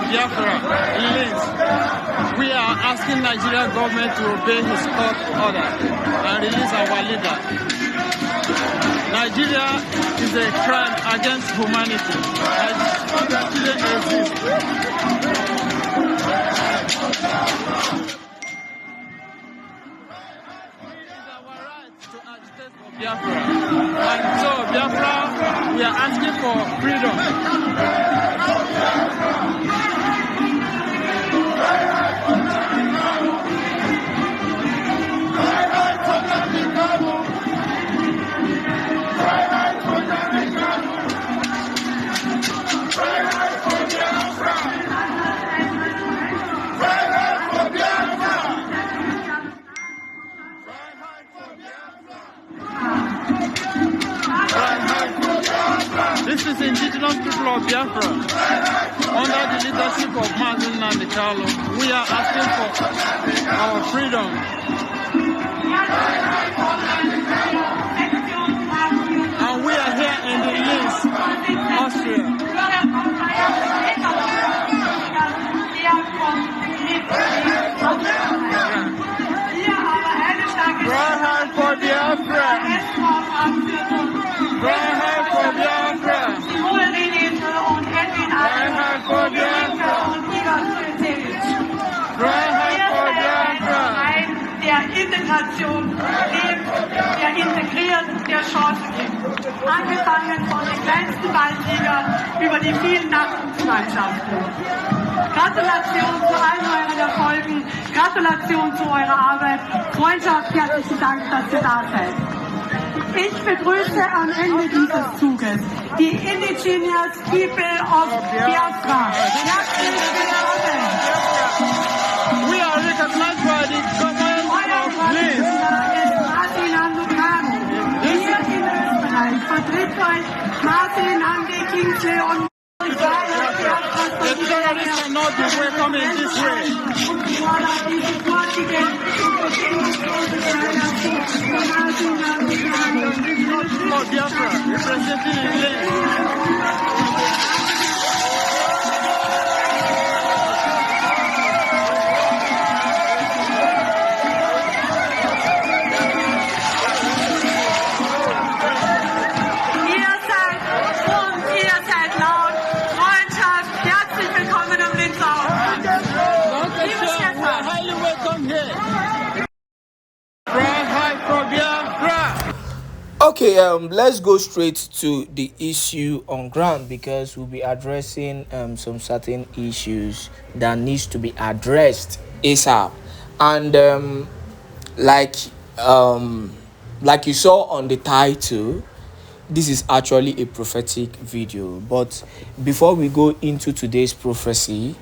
Biafra, we are asking Nigerian government to obey his court order and release our leader. Nigeria is a crime against humanity. Nigeria shouldn't exist. Biafra. And so Biafra, we are asking for freedom. This is indigenous people of Biafra, under the leadership of Nnamdi. We are asking for our freedom. And we are here in the Linz, Austria. Freiheit for Biafra! Freiheit for Biafra! Freiheit for Biafra! Freiheit for Biafra! Der Integration lebt, der integriert, der Chancen gibt. Angefangen von den kleinsten Waldliegern über die vielen Nachwuchsmannschaften. Gratulation zu allen euren Erfolgen, Gratulation zu eurer Arbeit. Freundschaft, herzlichen Dank, dass ihr da seid. Ich begrüße am Ende dieses Zuges die Indigenous People of Biafra. Herzlich willkommen. We are recognized by the government of Linz. Kanu. Hier in Österreich vertritt euch Nnamdi und The terrorists cannot be welcome in this way. For Biafra, representing in Linz. Okay, let's go straight to the issue on ground, because we'll be addressing some certain issues that needs to be addressed ASAP. And like you saw on the title, this is actually a prophetic video. But before we go into today's prophecy,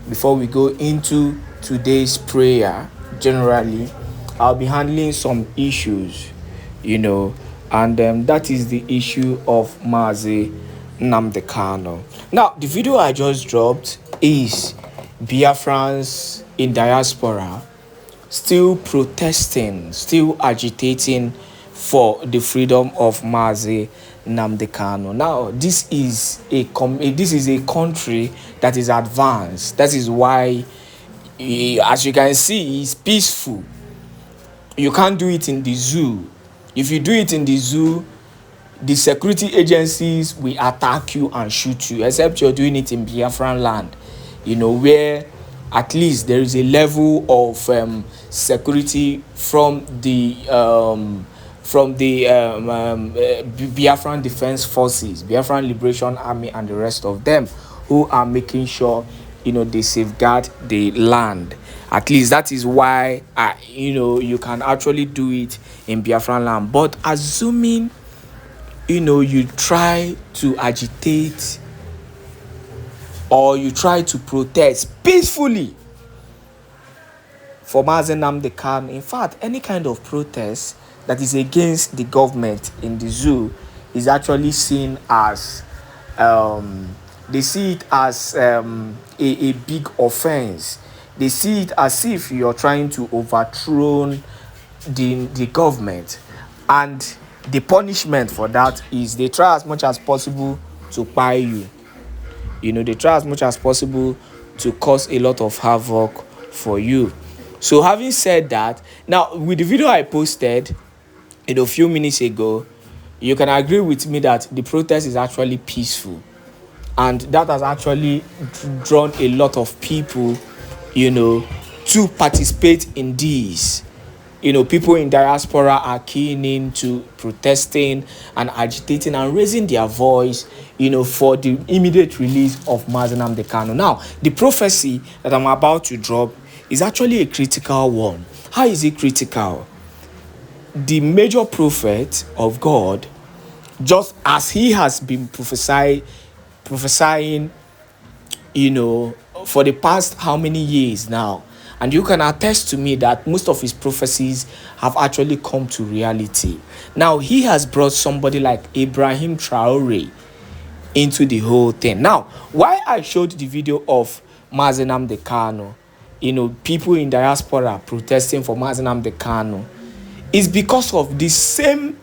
before we go into today's prayer, generally, I'll be handling some issues, and that is the issue of Nnamdi Kanu. Now, the video I just dropped is Biafrans in diaspora still protesting, still agitating for the freedom of Nnamdi Kanu. Now, this is a country that is advanced. That is why, as you can see, it's peaceful. You can't do it in the zoo. If you do it in the zoo, the security agencies will attack you and shoot you, except you're doing it in Biafran land, where at least there is a level of security from the Biafran Defense Forces, Biafran Liberation Army, and the rest of them, who are making sure they safeguard the land. At least that is why you can actually do it in Biafran land. But assuming you try to agitate or you try to protest peacefully for Nnamdi Kanu, in fact, any kind of protest that is against the government in the zoo is actually seen as they see it as a big offense. They see it as if you're trying to overthrow the government, and the punishment for that is they try as much as possible to buy you. You know, they try as much as possible to cause a lot of havoc for you. So having said that, now with the video I posted a few minutes ago, you can agree with me that the protest is actually peaceful, and that has actually drawn a lot of people, you know, to participate in this. You know, people in diaspora are keen into protesting and agitating and raising their voice, you know, for the immediate release of Nnamdi Kanu. Now, the prophecy that I'm about to drop is actually a critical one. How is it critical? The major prophet of God, just as he has been prophesying, you know, for the past how many years now, and you can attest to me that most of his prophecies have actually come to reality. Now, he has brought somebody like Ibrahim Traore into the whole thing. Now, why I showed the video of Nnamdi Kanu, you know, people in diaspora protesting for Nnamdi Kanu, is because of the same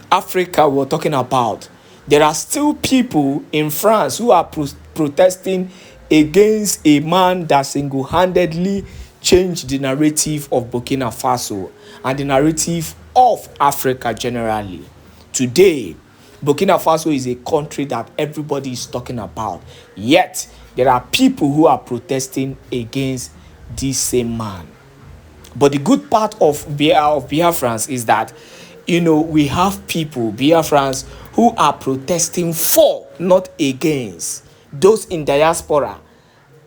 Africa we're talking about. There are still people in France who are protesting against a man that single-handedly changed the narrative of Burkina Faso and the narrative of Africa generally. Today, Burkina Faso is a country that everybody is talking about. Yet, there are people who are protesting against this same man. But the good part of Biafrans is that, you know, we have people, Biafrans, who are protesting for, not against. Those in diaspora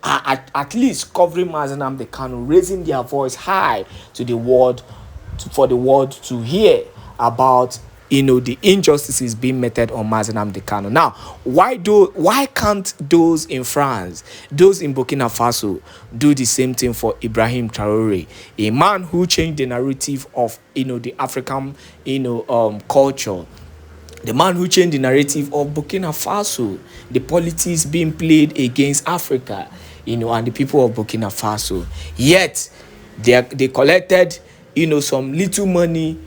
are at least covering Nnamdi Kanu, raising their voice high to the world, for the world to hear about, you know, the injustices being meted on Nnamdi Kanu. Now, why can't those in France, those in Burkina Faso, do the same thing for Ibrahim Traore, a man who changed the narrative of, you know, the African, you know, culture? The man who changed the narrative of Burkina Faso, the politics being played against Africa, you know, and the people of Burkina Faso. Yet, they collected, you know, some little money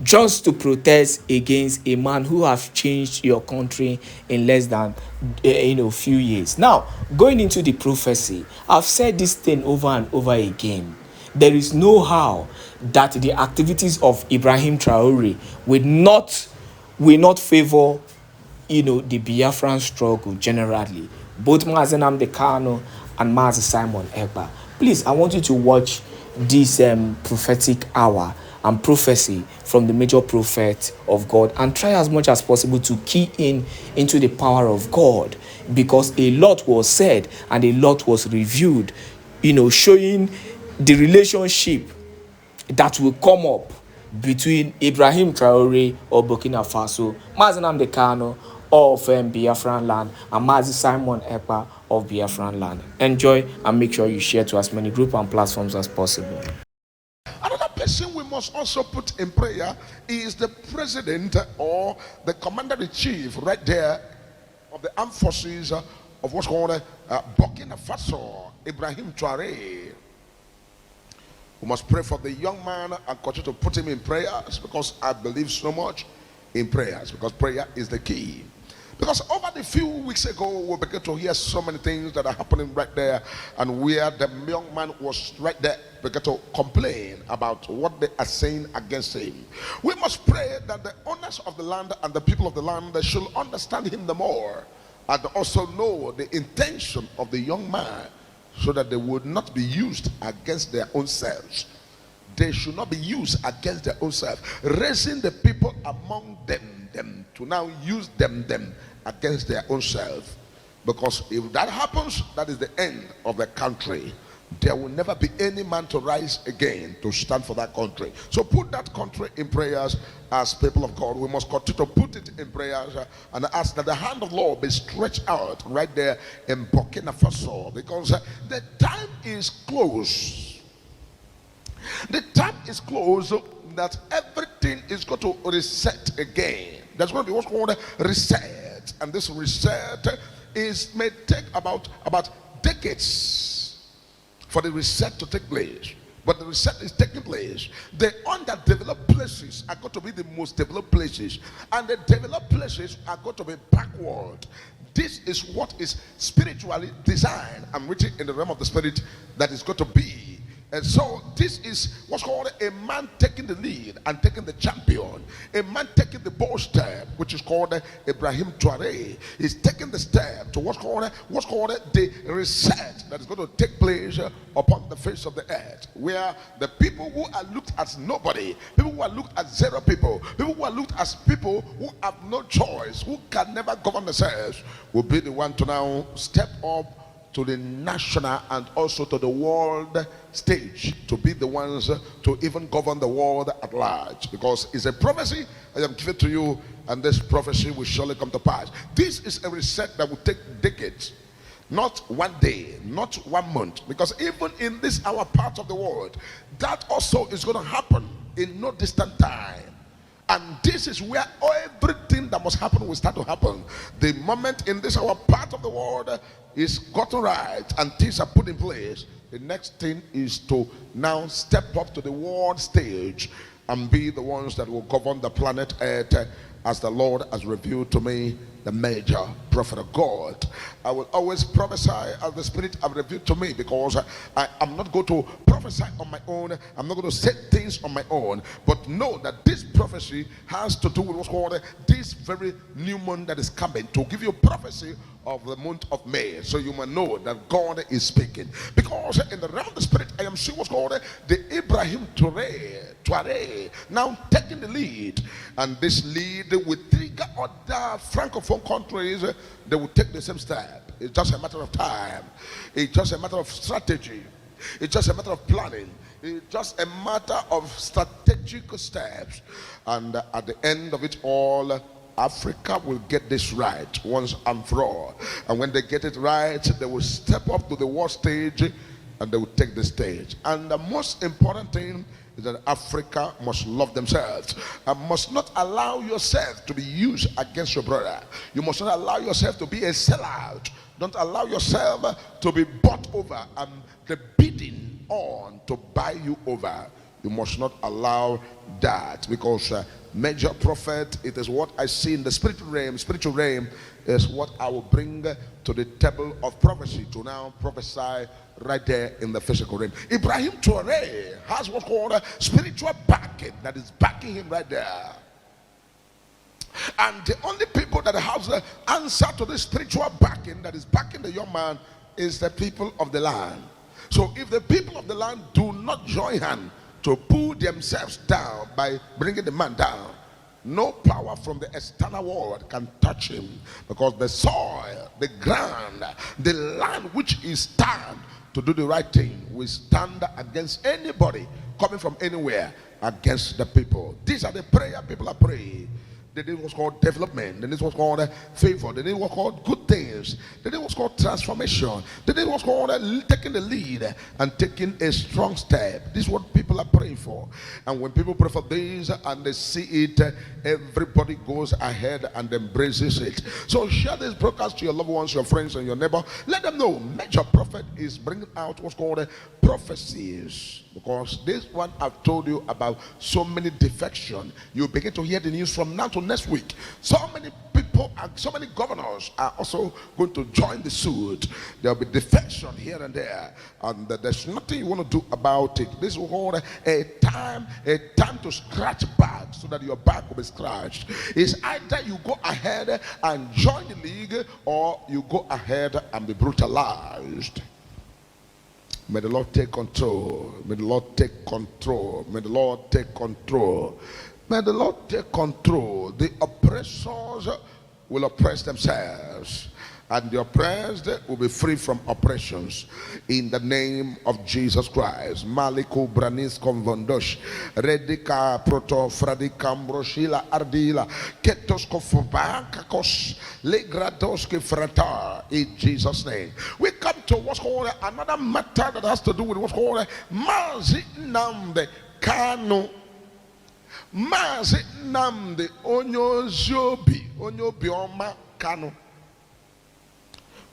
just to protest against a man who has changed your country in less than, you know, few years. Now, going into the prophecy, I've said this thing over and over again. There is no how that the activities of Ibrahim Traore will not favor, you know, the Biafran struggle generally. Both Nnamdi Kanu and Mazi Simon Èkpá. Please, I want you to watch this prophetic hour and prophecy from the major prophet of God, and try as much as possible to key into the power of God, because a lot was said and a lot was reviewed, you know, showing the relationship that will come up between Ibrahim Traore of Burkina Faso, Nnamdi Kanu of Biafran land, and Mazi Simon Èkpá of Biafran land. Enjoy and make sure you share to as many groups and platforms as possible. Another person we must also put in prayer is the president or the commander-in-chief right there of the armed forces of what's called Burkina Faso, Ibrahim Traore. We must pray for the young man and continue to put him in prayers, because I believe so much in prayers, because prayer is the key. Because over the few weeks ago, we began to hear so many things that are happening right there, and where the young man was right there, began to complain about what they are saying against him. We must pray that the owners of the land and the people of the land should understand him the more, and also know the intention of the young man, so that they would not be used against their own selves. They should not be used against their own selves, raising the people among them to now use them against their own self. Because if that happens, that is the end of the country. there will never be any man to rise again to stand for that country. So put that country in prayers as people of God. We must continue to put it in prayers and ask that the hand of the Lord be stretched out right there in Burkina Faso, because the time is close. The time is close that everything is going to reset again. There's going to be what's called a reset, and this reset may take about decades for the reset to take place. But the reset is taking place. The underdeveloped places are going to be the most developed places, and the developed places are going to be backward. This is what is spiritually designed and written in the realm of the spirit that is going to be. And so this is what's called a man taking the lead and taking the champion. A man taking the bold step, which is called Ibrahim Traore. He's taking the step to what's called the reset that is going to take place upon the face of the earth, where the people who are looked as nobody, people who are looked as zero people who are looked as people who have no choice, who can never govern themselves, will be the one to now step up to the national and also to the world stage, to be the ones to even govern the world at large, because it's a prophecy I am giving to you, and this prophecy will surely come to pass. This is a reset that will take decades, not one day, not 1 month, because even in this our part of the world, that also is going to happen in no distant time. And this is where everything that must happen will start to happen. The moment in this our part of the world is gotten right and things are put in place, the next thing is to now step up to the world stage and be the ones that will govern the planet Earth, as the Lord has revealed to me, the major prophet of God. I will always prophesy as the Spirit has revealed to me, because I am not going to prophesy on my own. I'm not going to say things on my own, but know that this prophecy has to do with what's called this very new month that is coming, to give you prophecy of the month of May, so you may know that God is speaking. Because in the realm of the spirit, I am seeing what's called the Ibrahim Traore now taking the lead, and this lead will trigger other francophone countries. They will take the same step. It's just a matter of time. It's just a matter of strategy. It's just a matter of planning. It's just a matter of strategic steps, and at the end of it all, Africa will get this right once and for all. And when they get it right, they will step up to the world stage and they will take the stage. And the most important thing is that Africa must love themselves and must not allow yourself to be used against your brother. You must not allow yourself to be a sellout. Don't allow yourself to be bought over and the bidding on to buy you over. You must not allow that, because major prophet, it is what I see in the spiritual realm is what I will bring to the table of prophecy, to now prophesy right there in the physical realm. Ibrahim Traore has what's called a spiritual backing that is backing him right there. And the only people that have the answer to this spiritual backing that is backing the young man is the people of the land. So if the people of the land do not join hands to pull themselves down by bringing the man down, no power from the external world can touch him, because the soil, the ground, the land which is stand to do the right thing will stand against anybody coming from anywhere against the people. These are the prayer people are praying. They need what's called development. They need what's called favor. They need what's called good things. They need what's called transformation. They need what's called taking the lead and taking a strong step. This is what people are praying for. And when people pray for this and they see it, everybody goes ahead and embraces it. So share this broadcast to your loved ones, your friends, and your neighbor. Let them know Major Prophet is bringing out what's called prophecies. Because this one I've told you about, so many defection. You begin to hear the news from now to next week. So many people and so many governors are also going to join the suit. There'll be defection here and there, and there's nothing you want to do about it. This is called a time to scratch back, so that your back will be scratched. It's either you go ahead and join the league, or you go ahead and be brutalized. May the Lord take control. May the Lord take control. May the Lord take control. May the Lord take control. The oppressors will oppress themselves, and the oppressed will be free from oppressions in the name of Jesus Christ. Maliko branis konvondosh redika proto fradikam broshila ardila ketosko fobakakos legradoske frata, in Jesus' name. We come to what's called another matter that has to do with what's called Mazi Nnamdi Kanu. Mazi Nnamdi onyobi oma Kanu.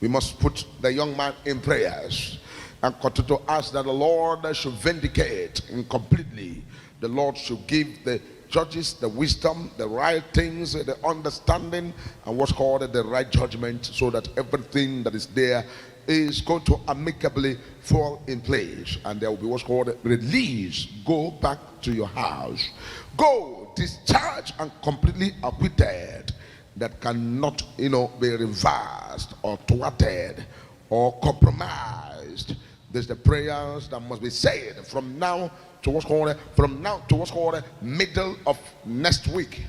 We must put the young man in prayers and continue to ask that the Lord should vindicate him completely. The Lord should give the judges the wisdom, the right things, the understanding, and what's called the right judgment, so that everything that is there is going to amicably fall in place, and there will be what's called release. Go back to your house. Go discharged and completely acquitted, that cannot, be reversed or thwarted or compromised. There's the prayers that must be said from now to what's called middle of next week.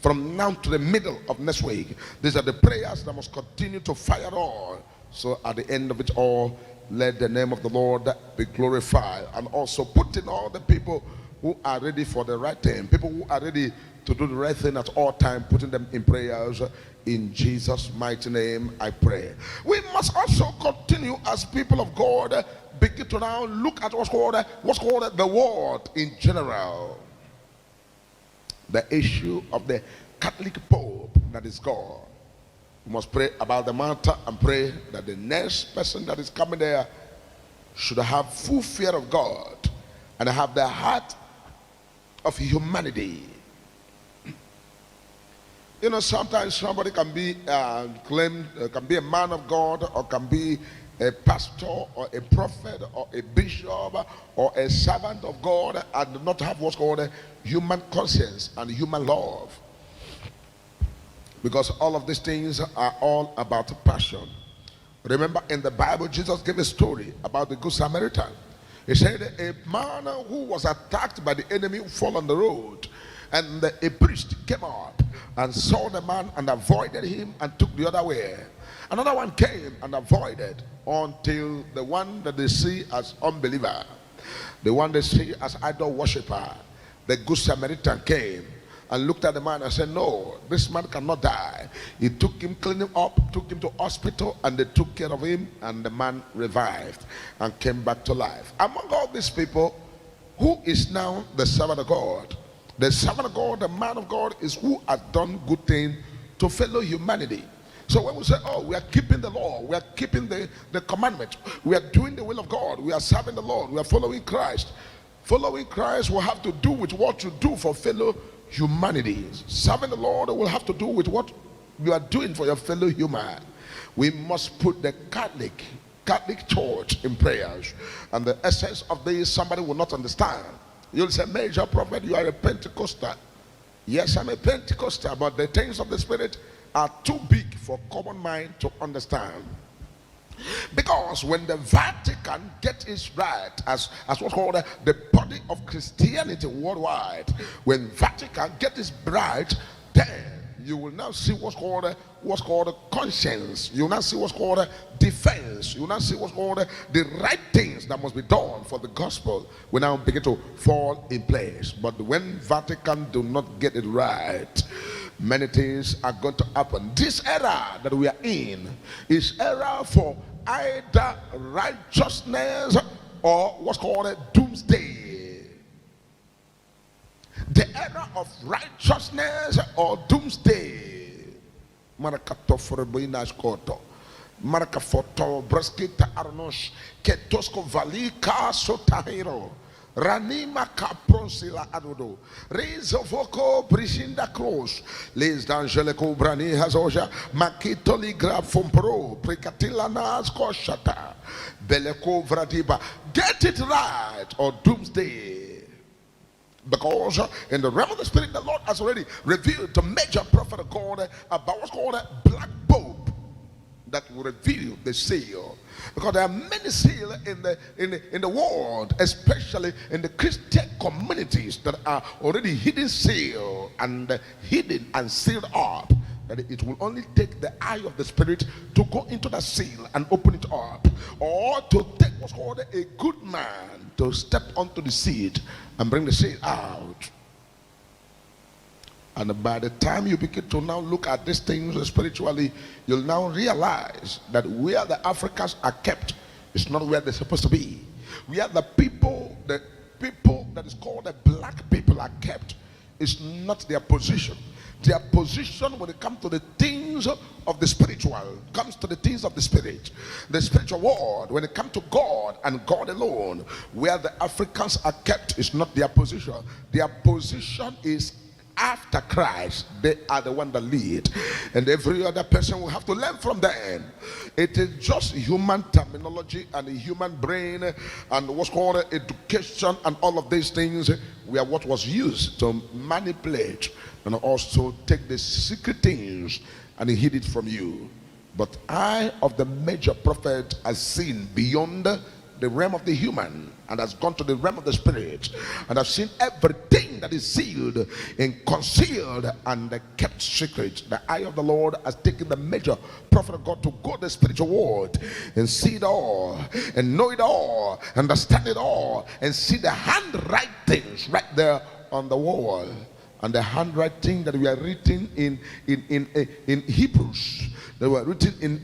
From now to the middle of next week, these are the prayers that must continue to fire on. So at the end of it all, let the name of the Lord be glorified, and also put in all the people who are ready for the right thing, people who are ready to do the right thing at all times, putting them in prayers. In Jesus' mighty name I pray. We must also continue as people of God, begin to now look at what's called the world in general. The issue of the Catholic Pope that is gone. We must pray about the matter and pray that the next person that is coming there should have full fear of God and have the heart of humanity. Sometimes somebody can be claimed, can be a man of God, or can be a pastor or a prophet or a bishop or a servant of God, and not have what's called a human conscience and human love. Because all of these things are all about passion. Remember, in the Bible, Jesus gave a story about the Good Samaritan. He said a man who was attacked by the enemy fell on the road, and a priest came up and saw the man and avoided him and took the other way. Another one came and avoided, until the one that they see as unbeliever, the one they see as idol worshiper, the Good Samaritan came and looked at the man and said, no, this man cannot die. He took him, cleaned him up, took him to hospital, and they took care of him, and the man revived and came back to life. Among all these people, who is now the servant of God? The servant of God, the man of God, is who has done good things to fellow humanity. So when we say, oh, we are keeping the law, we are keeping the commandment, we are doing the will of God, we are serving the Lord, we are following Christ. Following Christ will have to do with what you do for fellow humanity. Serving the Lord will have to do with what you are doing for your fellow human. We must put the Catholic Church in prayers. And the essence of this, somebody will not understand. You'll say, Major Prophet, you are a Pentecostal. Yes, I'm a Pentecostal, but the things of the Spirit are too big for common mind to understand. Because when the Vatican gets its right as what's called the body of Christianity worldwide, when Vatican gets its right, then you will now see what's called conscience. You will now see what's called defense. You will now see what's called the right things that must be done for the gospel will now begin to fall in place. But when Vatican do not get it right, many things are going to happen. This era that we are in is era for either righteousness or what's called doomsday. The era of righteousness or doomsday. Marakato forboina skoto. Marakafoto braskita arnosh ketosko valika sotahiro. Ranima capronsila adodo. Rezo voco brishinda cross. Les d'angelico brani hazoja. Makitoli grab fompro. Precatilla nas koshata. Beleko vradiba. Get it right or doomsday. Because in the realm of the Spirit, the Lord has already revealed to Major Prophet of God about what's called a black pope that will reveal the seal. Because there are many seals in the world, especially in the Christian communities, that are already hidden seal and hidden and sealed up. that it will only take the eye of the spirit to go into the seal and open it up, or to take what's called a good man to step onto the seed and bring the seed out. And by the time you begin to now look at these things spiritually, you'll now realize that where the Africans are kept is not where they're supposed to be. Where the people that is called the black people are kept is not their position. Their position when it comes to the things of the spiritual, comes to the things of the spirit, the spiritual world, when it comes to God and God alone, where the Africans are kept is not their position. Their position is after Christ. They are the one that lead, and every other person will have to learn from them. It is just human terminology and a human brain and what's called education and all of these things were what was used to manipulate and also take the secret things and hid it from you. But I of the major prophet has seen beyond the realm of the human and has gone to the realm of the spirit, and I've seen everything that is sealed and concealed and kept secret. The eye of the Lord has taken the major prophet of God to go to the spiritual world and see it all and know it all, understand it all, and see the handwritings right there on the wall. And the handwriting that we are written in Hebrews, that were written in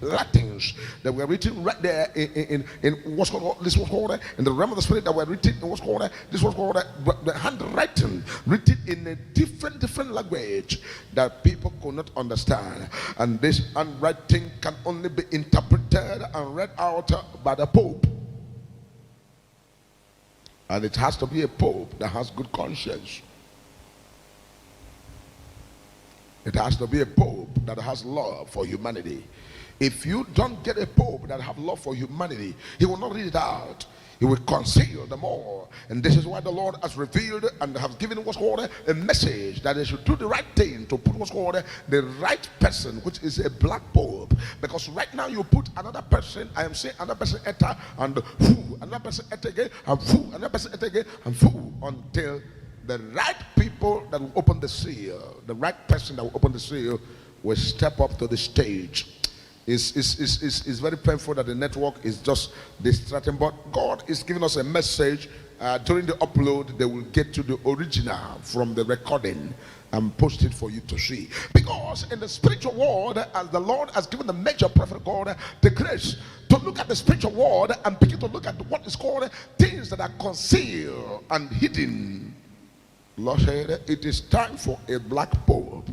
Latins, that were written right there in what's called, this was called in the realm of the spirit, that were written in what's called, this was called the handwriting, written in a different language that people could not understand. And this handwriting can only be interpreted and read out by the Pope. And it has to be a pope that has good conscience. It has to be a pope that has love for humanity. If you don't get a pope that have love for humanity, he will not read it out. He will conceal them all. And this is why the Lord has revealed and has given what's called a message that they should do the right thing to put what's called the right person, which is a black pope. Because right now you put another person, I am saying another person enter and foo, another person enter again and foo, another person enter again and foo, until the right people that will open the seal, the right person that will open the seal will step up to the stage. It's very painful that the network is just distracting, but God is giving us a message. During the upload, they will get to the original from the recording and post it for you to see. Because in the spiritual world, as the Lord has given the major prophet God the grace to look at the spiritual world and begin to look at what is called things that are concealed and hidden. Lord said, it is time for a black pope.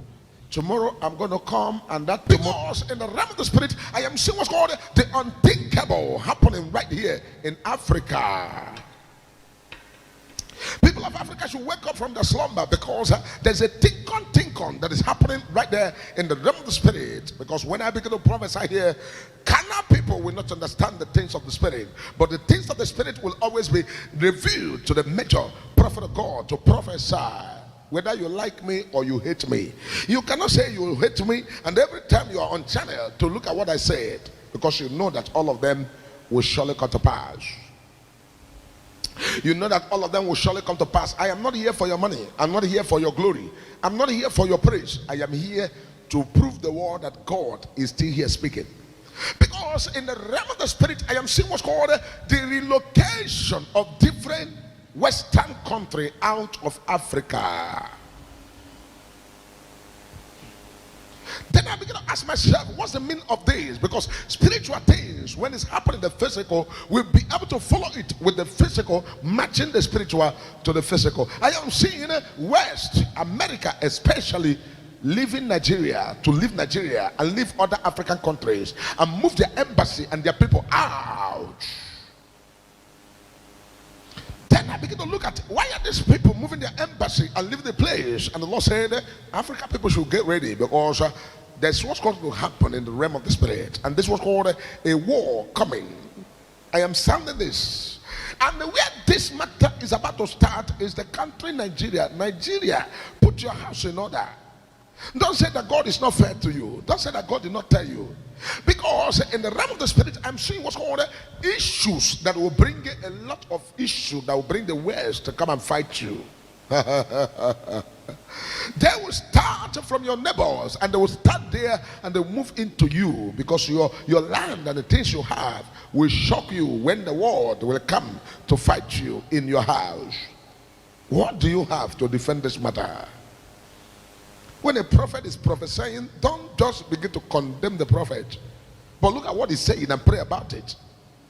Tomorrow I'm going to come, and that because in the realm of the spirit I am seeing what's called the unthinkable happening right here in Africa. People of Africa should wake up from their slumber, because there's a tinkon that is happening right there in the realm of the spirit. Because when I begin to prophesy here, Kanu people will not understand the things of the spirit, but the things of the spirit will always be revealed to the major prophet of God to prophesy. Whether you like me or you hate me, you cannot say you hate me and every time you are on channel to look at what I said, because you know that all of them will surely come to pass. You know that all of them will surely come to pass. I am not here for your money. I'm not here for your glory. I'm not here for your praise. I am here to prove the word that God is still here speaking. Because in the realm of the spirit, I am seeing what's called the relocation of different Western country out of Africa. Then I begin to ask myself, what's the meaning of this? Because spiritual things, when it's happening in the physical, we'll be able to follow it with the physical, matching the spiritual to the physical. I am seeing West America especially leaving Nigeria to leave Nigeria and leave other African countries and move their embassy and their people out. Then I begin to look at, why are these people moving their embassy and leaving the place? And the Lord said, African people should get ready, because there's what's going to happen in the realm of the spirit. And this was called a war coming. I am sounding this. And where this matter is about to start is the country Nigeria. Nigeria, put your house in order. Don't say that God is not fair to you. Don't say that God did not tell you. Because in the realm of the spirit, I'm seeing what's called issues that will bring a lot of issues that will bring the West to come and fight you. They will start from your neighbors, and they will start there, and they will move into you, because your land and the things you have will shock you when the world will come to fight you in your house. What do you have to defend this matter? When a prophet is prophesying, don't just begin to condemn the prophet, but look at what he's saying and pray about it.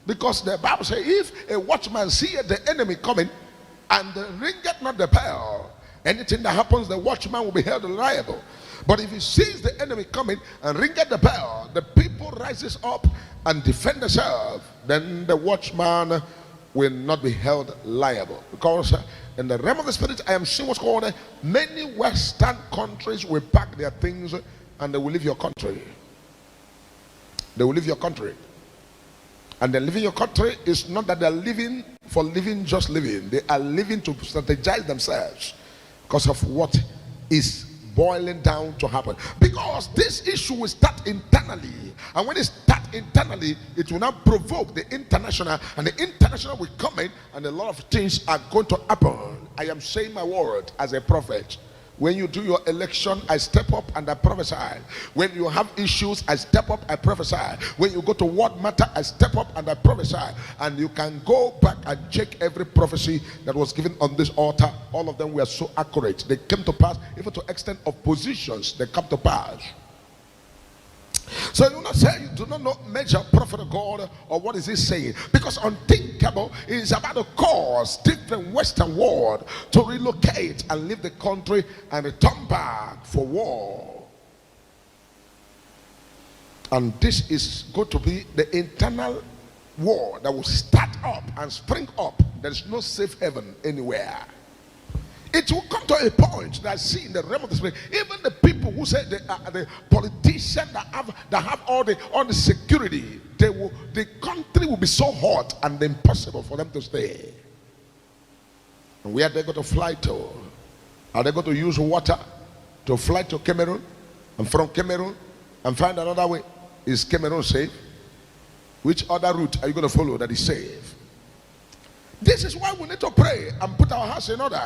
Because the Bible says, if a watchman seeth the enemy coming and ringeth not the bell, anything that happens, the watchman will be held liable. But if he sees the enemy coming and ringeth the bell, the people rises up and defend themselves, then the watchman will not be held liable. Because in the realm of the spirit, I am seeing what's going on. Many Western countries will pack their things and they will leave your country. They will leave your country. And they're leaving your country is not that they're living for living, just living. They are living to strategize themselves because of what is boiling down to happen. Because this issue will start internally. And when it starts internally, it will now provoke the international. And the international will come in, and a lot of things are going to happen. I am saying my word as a prophet. When you do your election, I step up and I prophesy. When you have issues, I step up, I prophesy. When you go to what matter, I step up and I prophesy. And you can go back and check every prophecy that was given on this altar. All of them were so accurate. They came to pass, even to extent of positions, they come to pass. So you not say you do not know major prophet of God, or what is he saying? Because unthinkable is about to cause different Western world to relocate and leave the country and return back for war. And this is going to be the internal war that will start up and spring up. There is no safe haven anywhere. It will come to a point that I see in the realm of the spirit, even the people who say they are the politicians that have all the security, the country will be so hot and impossible for them to stay. And where are they going to fly to? Are they going to use water to fly to Cameroon, and from Cameroon and find another way? Is Cameroon safe? Which other route are you going to follow that is safe? This is why we need to pray and put our house in order.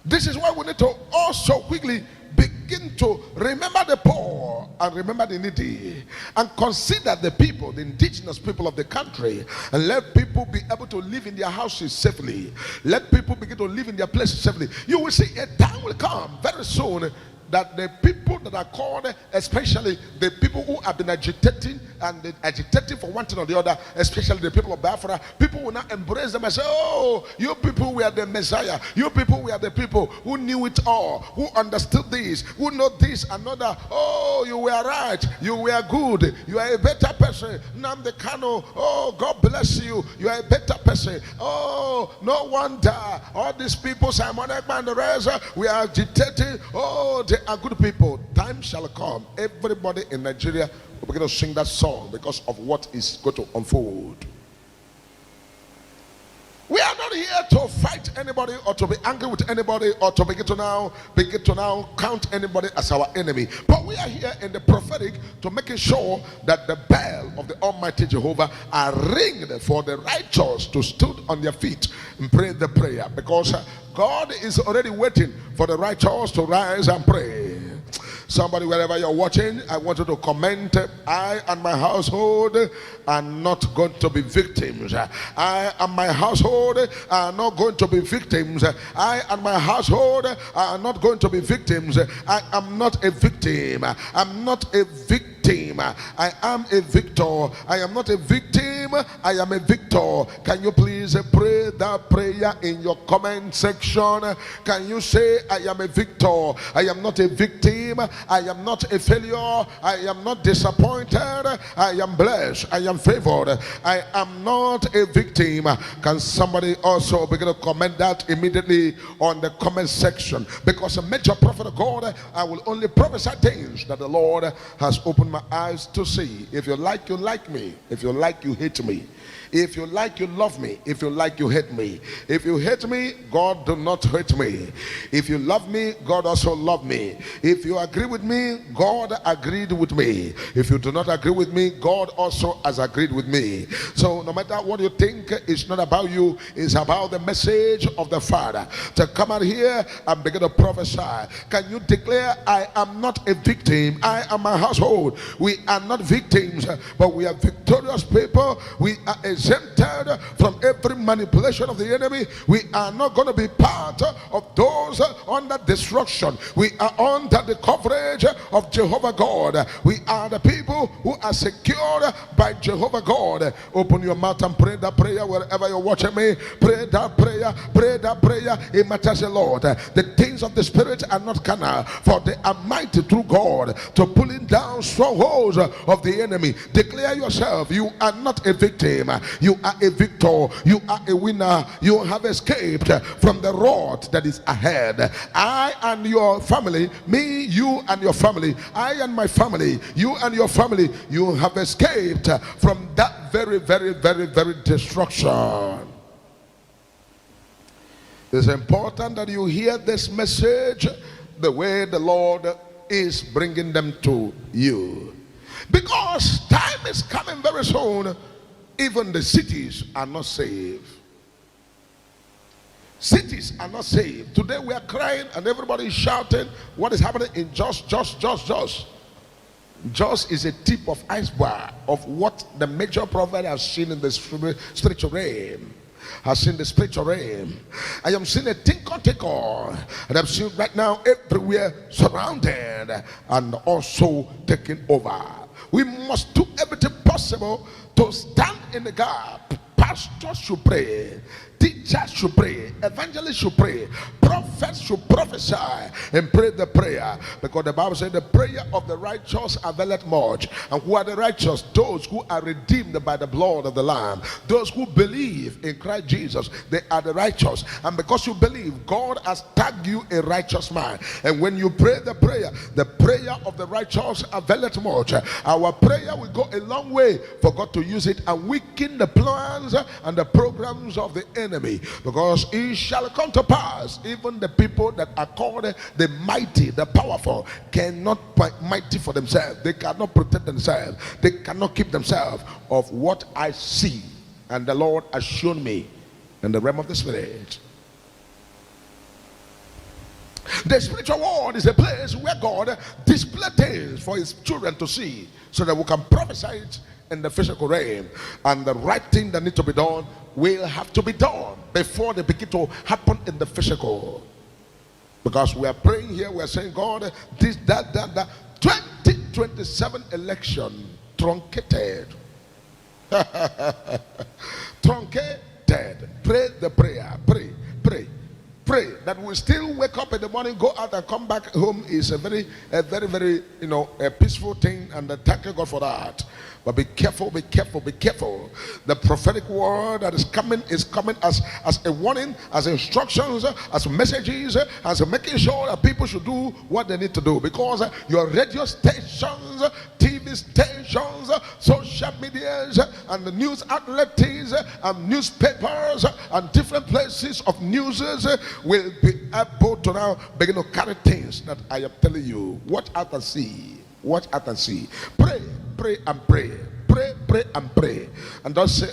This is why we need to also quickly begin to remember the poor and remember the needy, and consider the people, the indigenous people of the country, and let people be able to live in their houses safely. Let people begin to live in their places safely. You will see a time will come very soon that the people that are called, especially the people who have been agitating and agitating for one thing or the other, especially the people of Biafra, people will not embrace them and say, oh, you people were the Messiah. You people were the people who knew it all, who understood this, who know this and another. Oh, you were right. You were good. You are a better person. Nnamdi Kanu, oh, God bless you. You are a better person. Oh, no wonder all these people, Simon Èkpá and the rest, we are agitating. Oh, they are good people. Time shall come. Everybody in Nigeria will begin to sing that song because of what is going to unfold. We are not here to fight anybody or to be angry with anybody or to begin to now count anybody as our enemy. But we are here in the prophetic to making sure that the bell of the Almighty Jehovah are ringed for the righteous to stood on their feet and pray the prayer, because God is already waiting for the righteous to rise and pray. Somebody, wherever you're watching, I want you to comment, I and my household are not going to be victims. I and my household are not going to be victims. I and my household are not going to be victims. I am not a victim. I'm not a victim. I am a victor. I am not a victim. I am a victor. Can you please pray that prayer in your comment section? Can you say, I am a victor. I am not a victim. I am not a failure. I am not disappointed. I am blessed. I am favored. I am not a victim. Can somebody also begin to comment that immediately on the comment section? Because a major prophet of God, I will only prophesy things that the Lord has opened my eyes to see. If you like me. If you like, you hate me. hate me. If you like, you love me. If you like, you hate me. If you hate me, God do not hate me. If you love me, God also love me. If you agree with me, God agreed with me. If you do not agree with me, God also has agreed with me. So no matter what you think, it's not about you. It's about the message of the Father. To come out here and begin to prophesy. Can you declare, I am not a victim. I am a household. We are not victims, but we are victorious people. We are exempted from every manipulation of the enemy. We are not going to be part of those under destruction. We are under the coverage of Jehovah God. We are the people who are secured by Jehovah God. Open your mouth and pray that prayer wherever you're watching me. Pray that prayer. Pray that prayer. It matters a lot. The things of the Spirit are not carnal, for they are mighty through God to pulling down strongholds of the enemy. Declare yourself, you are not a victim. You are a victor. You are a winner. You have escaped from the wrath that is ahead. I and your family, me, you and your family, I and my family, you and your family, you have escaped from that very destruction. It's important that you hear this message the way the Lord is bringing them to you, because time is coming very soon. Even the cities are not saved. Cities are not saved. Today we are crying and everybody is shouting what is happening in Jos. Jos is a tip of iceberg of what the major prophet has seen in the spiritual realm. Has seen the spiritual realm. I am seeing a tinker, and I'm seeing right now everywhere surrounded and also taken over. We must do everything possible to stand in the gap. Pastors should pray, teachers should pray, evangelists should pray, prophets should prophesy and pray the prayer, because the Bible says the prayer of the righteous availeth much. And who are the righteous? Those who are redeemed by the blood of the Lamb, those who believe in Christ Jesus. They are the righteous, and because you believe, God has tagged you a righteous man. And when you pray the prayer of the righteous availeth much. Our prayer will go a long way for God to use it and weaken the plans and the programs of the enemy, because it shall come to pass, even the people that are called the mighty, the powerful, cannot be mighty for themselves. They cannot protect themselves. They cannot keep themselves of what I see and the Lord has shown me in the realm of the Spirit. The spiritual world is a place where God displays things for his children to see, so that we can prophesy it in the physical realm, and the right thing that needs to be done will have to be done before they begin to happen in the physical. Because we are praying here, we are saying, God, this, that 2027 election truncated. Truncated. Pray the prayer. Pray that we still wake up in the morning, go out and come back home is a very a peaceful thing, and thank God for that. But be careful. The prophetic word that is coming as a warning, as instructions, as messages, as making sure that people should do what they need to do. Because your radio stations, TV stations, social medias, and the news outlets, and newspapers, and different places of news will be able to now begin to carry things that I am telling you. Watch out and see. Watch out and see. Pray and pray. Pray and pray. And don't say,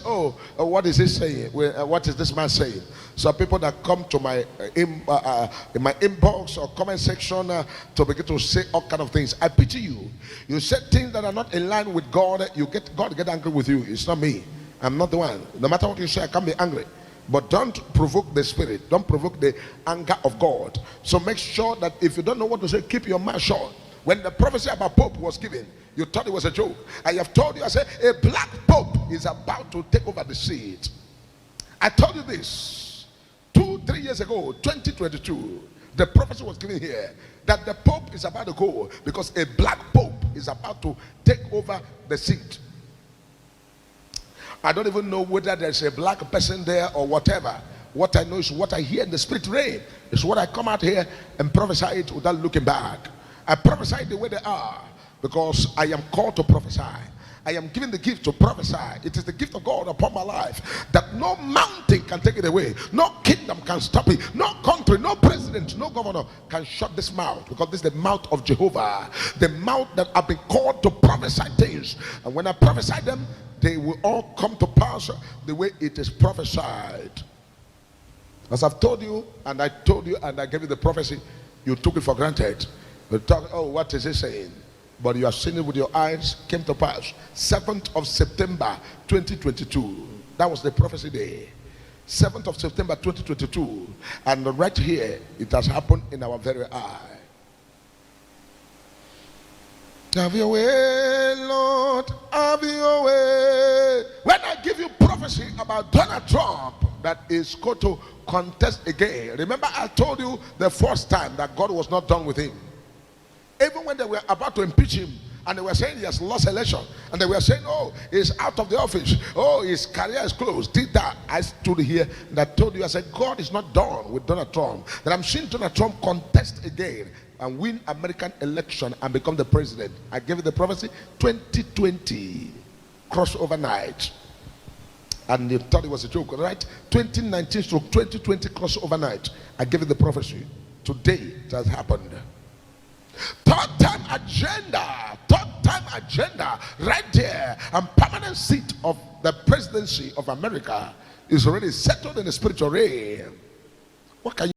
what is he saying? What is this man saying? So people that come to my in my inbox or comment section to begin to say all kind of things, I pity you. You said things that are not in line with God. God get angry with you. It's not me. I'm not the one. No matter what you say, I can't be angry. But don't provoke the Spirit. Don't provoke the anger of God. So make sure that if you don't know what to say, keep your mouth shut. When the prophecy about Pope was given, you thought it was a joke. I have told you, I said, a black Pope is about to take over the seat. I told you this 2-3 years ago, 2022. The prophecy was given here that the Pope is about to go because a black Pope is about to take over the seat. I don't even know whether there's a black person there or whatever. What I know is what I hear in the spirit realm. It's what I come out here and prophesy it without looking back. I prophesy the way they are because I am called to prophesy. I am given the gift to prophesy. It is the gift of God upon my life that no mountain can take it away. No kingdom can stop it. No country, no president, no governor can shut this mouth, because this is the mouth of Jehovah. The mouth that I've been called to prophesy things. And when I prophesy them, they will all come to pass the way it is prophesied. As I've told you, and I told you, and I gave you the prophecy, you took it for granted. You thought, oh, what is he saying? But you have seen it with your eyes, came to pass. 7th of September 2022. That was the prophecy day. 7th of September 2022. And right here, it has happened in our very eye. Have your way, Lord, have your way. When I give you prophecy about Donald Trump that is going to contest again, remember I told you the first time that God was not done with him. Even when they were about to impeach him, and they were saying he has lost election, and they were saying, oh, he's out of the office, oh, his career is closed, did that. I stood here and I told you, I said, God is not done with Donald Trump. That I'm seeing Donald Trump contest again and win American election and become the president. I gave you the prophecy, 2020 crossover night. And you thought it was a joke, right? 2019 to 2020 crossover night. I gave you the prophecy. Today it has happened. Third time agenda right there, and permanent seat of the presidency of America is already settled in the spiritual realm. What can you